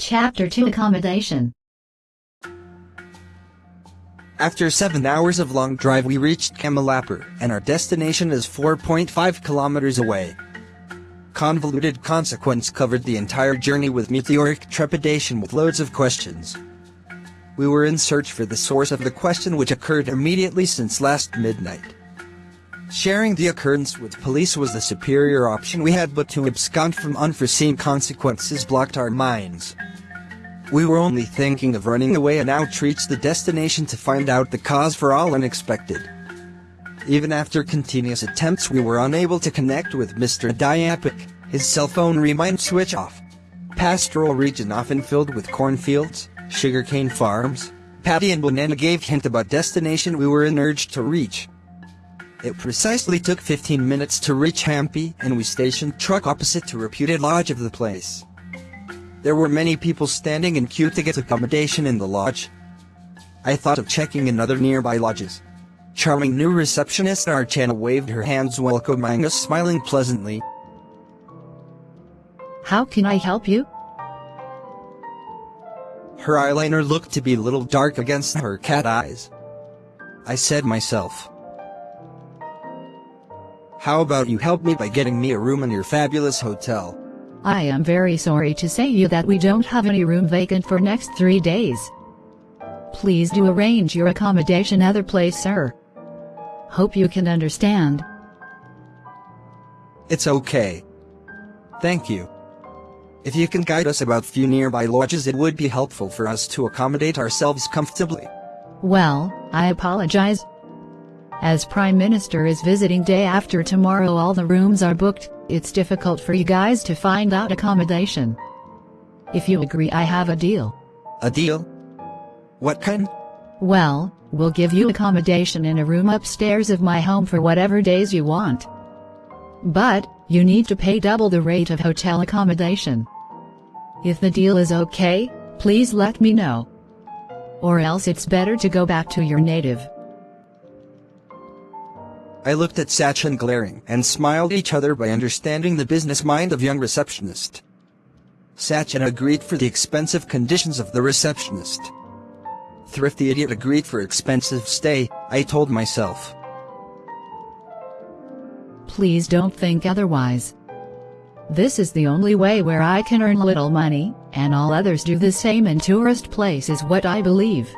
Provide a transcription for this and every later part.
Chapter 2 Accommodation. After 7 hours of long drive we reached Kamalapur, and our destination is 4.5 kilometers away. Convoluted consequence covered the entire journey with meteoric trepidation with loads of questions. We were in search for the source of the question which occurred immediately since last midnight. Sharing the occurrence with police was the superior option we had, but to abscond from unforeseen consequences blocked our minds. We were only thinking of running away and outreach the destination to find out the cause for all unexpected. Even after continuous attempts we were unable to connect with Mr. Diapic. His cell phone remained switch off. Pastoral region often filled with cornfields, sugarcane farms, paddy and banana gave hint about destination we were in urged to reach. It precisely took 15 minutes to reach Hampi, and we stationed truck opposite to reputed lodge of the place. There were many people standing in queue to get accommodation in the lodge. I thought of checking in other nearby lodges. Charming new receptionist Archana waved her hands welcoming us, smiling pleasantly. How can I help you? Her eyeliner looked to be a little dark against her cat eyes. I said myself, how about you help me by getting me a room in your fabulous hotel? I am very sorry to say you that we don't have any room vacant for next 3 days. Please do arrange your accommodation other place, sir. Hope you can understand. It's okay. Thank you. If you can guide us about few nearby lodges, it would be helpful for us to accommodate ourselves comfortably. Well, I apologize. As Prime Minister is visiting day after tomorrow, all the rooms are booked. It's difficult for you guys to find out accommodation. If you agree, I have a deal. A deal? What kind? Well, we'll give you accommodation in a room upstairs of my home for whatever days you want. But, you need to pay double the rate of hotel accommodation. If the deal is okay, please let me know. Or else it's better to go back to your native. I looked at Sachin glaring and smiled at each other by understanding the business mind of young receptionist. Sachin agreed for the expensive conditions of the receptionist. Thrifty idiot agreed for expensive stay, I told myself. Please don't think otherwise. This is the only way where I can earn little money, and all others do the same in tourist places, what I believe.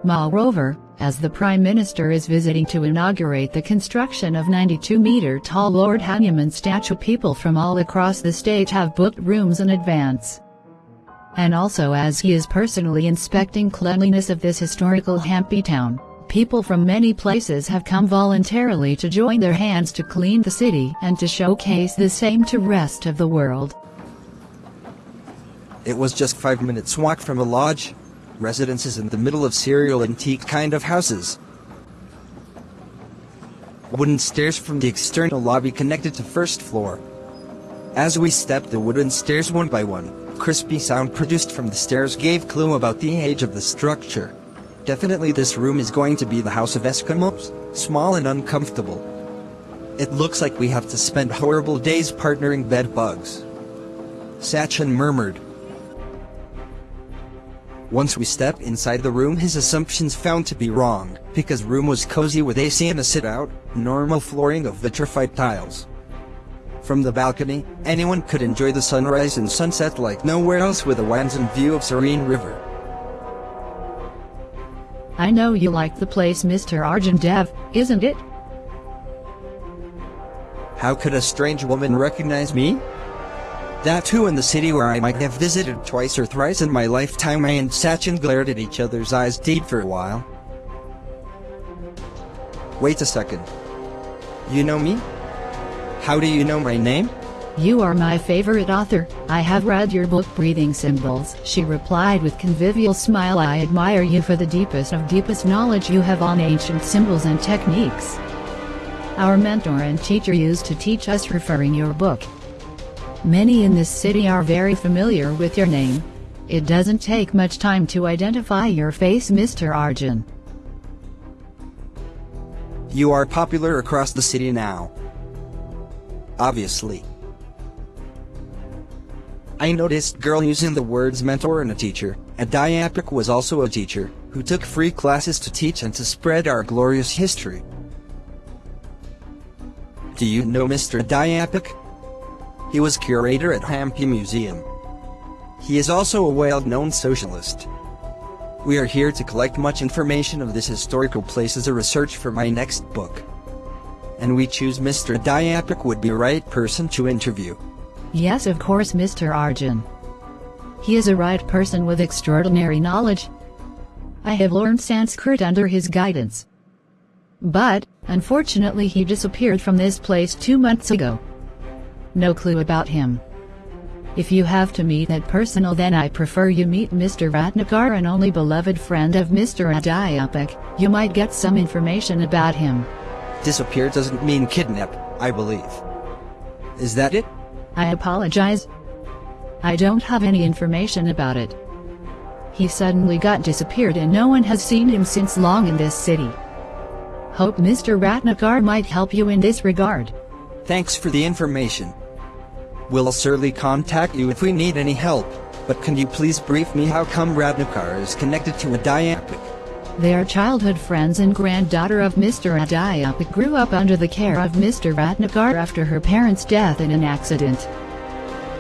Moreover, as the Prime Minister is visiting to inaugurate the construction of 92-meter-tall Lord Hanuman statue, people from all across the state have booked rooms in advance. And also, as he is personally inspecting cleanliness of this historical Hampi town, people from many places have come voluntarily to join their hands to clean the city and to showcase the same to rest of the world. It was just 5 minutes walk from a lodge. Residences in the middle of serial antique kind of houses. Wooden stairs from the external lobby connected to first floor. As we stepped the wooden stairs one by one, crispy sound produced from the stairs gave clue about the age of the structure. Definitely this room is going to be the house of Eskimos, small and uncomfortable. It looks like we have to spend horrible days partnering bed bugs. Sachin murmured. Once we step inside the room, his assumptions found to be wrong, because room was cozy with AC and a sit-out, normal flooring of vitrified tiles. From the balcony, anyone could enjoy the sunrise and sunset like nowhere else, with a wide view of serene river. I know you like the place, Mr. Arjun Dev, isn't it? How could a strange woman recognize me? That too in the city where I might have visited twice or thrice in my lifetime. I and Sachin glared at each other's eyes deep for a while. Wait a second. You know me? How do you know my name? You are my favorite author. I have read your book Breathing Symbols, she replied with convivial smile. I admire you for the deepest of deepest knowledge you have on ancient symbols and techniques. Our mentor and teacher used to teach us referring your book. Many in this city are very familiar with your name. It doesn't take much time to identify your face, Mr. Arjun. You are popular across the city now. Obviously. I noticed girl using the words mentor and a teacher. Adhyapak was also a teacher, who took free classes to teach and to spread our glorious history. Do you know Mr. Adhyapak? He was curator at Hampi Museum. He is also a well-known socialist. We are here to collect much information of this historical place as a research for my next book. And we choose Mr. Adhyapak would be the right person to interview. Yes, of course, Mr. Arjun. He is a right person with extraordinary knowledge. I have learned Sanskrit under his guidance. But, unfortunately, he disappeared from this place 2 months ago. No clue about him. If you have to meet that person, then I prefer you meet Mr. Ratnakar, an only beloved friend of Mr. Adhyapak. You might get some information about him. Disappear doesn't mean kidnap, I believe. Is that it? I apologize. I don't have any information about it. He suddenly got disappeared and no one has seen him since long in this city. Hope Mr. Ratnakar might help you in this regard. Thanks for the information. We'll certainly contact you if we need any help, but can you please brief me how come Ratnakar is connected to Adhyapak? They are childhood friends, and granddaughter of Mr. Adhyapak grew up under the care of Mr. Ratnakar after her parents' death in an accident.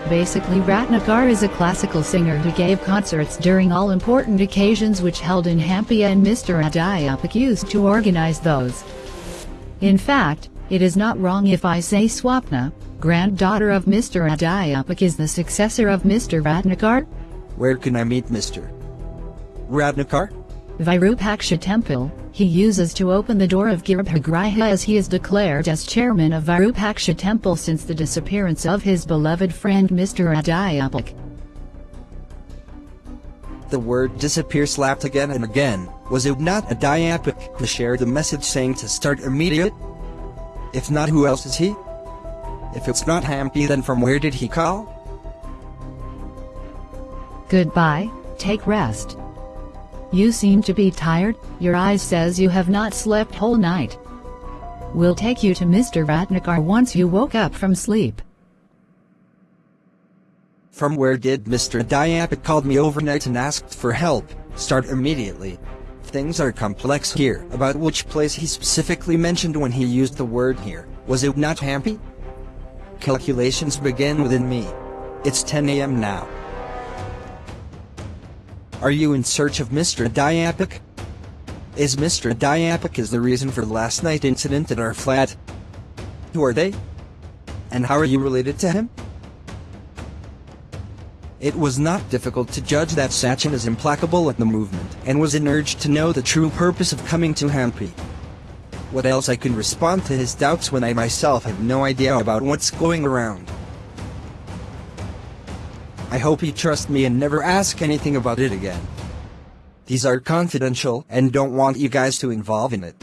Basically, Ratnakar is a classical singer who gave concerts during all important occasions which held in Hampi, and Mr. Adhyapak used to organize those. In fact, it is not wrong if I say Swapna, granddaughter of Mr. Adhyapak, is the successor of Mr. Ratnakar. Where can I meet Mr. Ratnakar? Virupaksha Temple, he uses to open the door of Garbhagriha, as he is declared as chairman of Virupaksha Temple since the disappearance of his beloved friend Mr. Adhyapak. The word disappear slapped again and again. Was it not Adhyapak who shared the message saying to start immediate? If not, who else is he? If it's not Hampi, then from where did he call? Goodbye, take rest. You seem to be tired, your eyes says you have not slept whole night. We'll take you to Mr. Ratnakar once you woke up from sleep. From where did Mr. Adhyapak called me overnight and asked for help? Start immediately. Things are complex here. About which place he specifically mentioned when he used the word here. Was it not Hampi? Calculations begin within me. It's 10 a.m. now. Are you in search of Mr. Adhyapak? Is Mr. Adhyapak is the reason for last night's incident at our flat? Who are they? And how are you related to him? It was not difficult to judge that Sachin is implacable at the movement and was urged to know the true purpose of coming to Hampi. What else I can respond to his doubts when I myself have no idea about what's going around? I hope he trusts me and never ask anything about it again. These are confidential and don't want you guys to involve in it.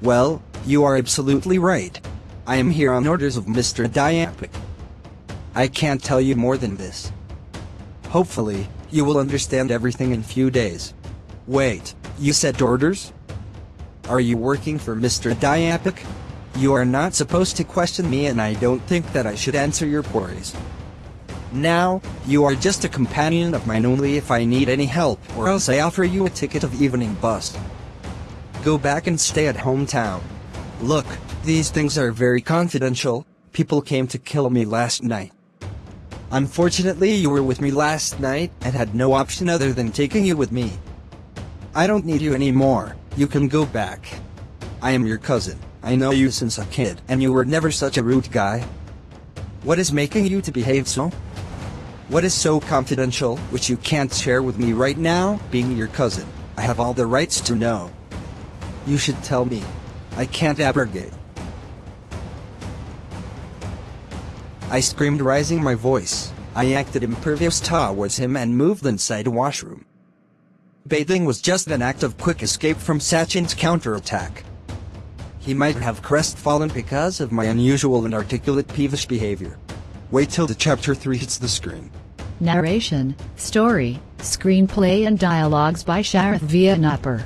Well, you are absolutely right. I am here on orders of Mr. Adhyapak. I can't tell you more than this. Hopefully, you will understand everything in few days. Wait, you said orders? Are you working for Mr. Adhyapak? You are not supposed to question me, and I don't think that I should answer your queries. Now, you are just a companion of mine only if I need any help, or else I offer you a ticket of evening bus. Go back and stay at hometown. Look, these things are very confidential. People came to kill me last night. Unfortunately, you were with me last night and had no option other than taking you with me. I don't need you anymore. You can go back. I am your cousin. I know you since a kid, and you were never such a rude guy. What is making you to behave so? What is so confidential, which you can't share with me right now? Being your cousin, I have all the rights to know. You should tell me. I can't abrogate. I screamed, raising my voice. I acted impervious towards him and moved inside the washroom. Bathing was just an act of quick escape from Sachin's counterattack. He might have crestfallen because of my unusual and articulate peevish behavior. Wait till the chapter 3 hits the screen. Narration, story, screenplay and dialogues by Sharath Vianapur.